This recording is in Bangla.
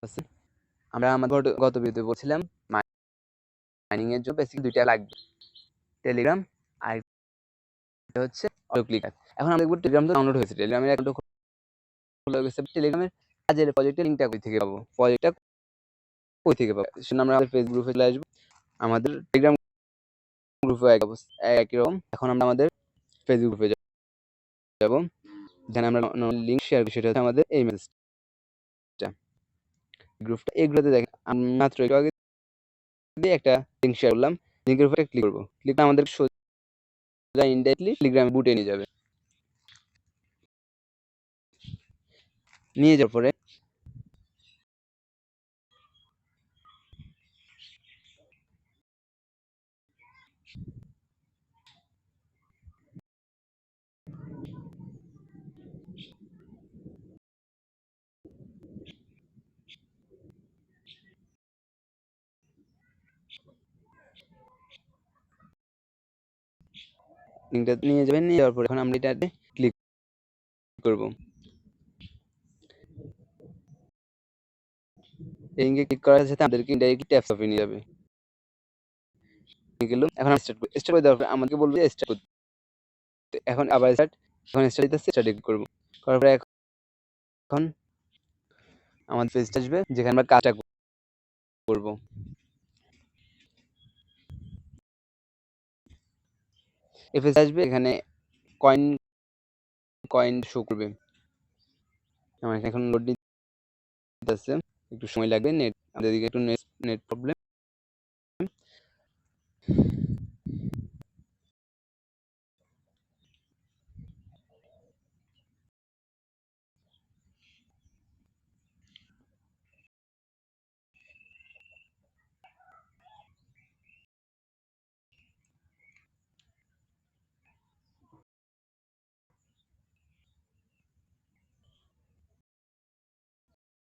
আছে। আমরা আমাদের গত ভিডিওতে বলছিলাম মাইনিং এর জন্য বেসিক দুইটা লাগবে, টেলিগ্রাম আর হচ্ছে অটো ক্লিকার। এখন আমরা দেখব টেলিগ্রাম তো ডাউনলোড হয়েছে, টেলিগ্রামের অ্যাকাউন্ট খোলা গেছে। টেলিগ্রামের কাজের প্রজেক্টের লিংকটা কই থেকে পাবো, প্রজেক্টটা কই থেকে পাবো? সেজন্য আমরা আমাদের ফেসবুক গ্রুপে চলে আসবো। আমাদের টেলিগ্রাম গ্রুপে একই রকম। এখন আমরা আমাদের ফেসবুক গ্রুপে যাব, যেখানে আমরা লিংক শেয়ার করি, সেটা হচ্ছে আমাদের এই মেসেজটা গ্রুপটা। এগুলোতে দেখেন আমি মাত্র একটু আগে দিয়ে একটা লিংক শেয়ার করলাম, লিংকের উপরে ক্লিক করবো, ক্লিক করে আমাদের সোজা ইনডাইরেক্টলি টেলিগ্রামে বুটে নিয়ে যাবে। নিয়ে যাওয়ার পরে লিংকটা নিয়ে যাবেন। নিয়ে যাওয়ার পরে এখন আমরা এটাতে ক্লিক করবো। এই লিংকে ক্লিক করার সাথে আমাদেরকে ইনডাইরেক্টলি ট্যাপ অফে নিয়ে যাবে। গেল। এখন স্টার্ট করে দেওয়ার পরে আমাকে বলবে স্টার্ট করতে। এখন আবার এখন স্টার্ট দিতেছে, স্টার্ট করবো। করার পরে এখন আমাদের পেজটা আসবে, যেখানে আমরা কাজটা করবো। এই পেজ আসবে, এখানে কয়েন কয়েন শো করবে। আমার এখন লোড নিতেছে, একটু সময় লাগবে। নেট আমাদের দিকে একটু নেট প্রবলেম।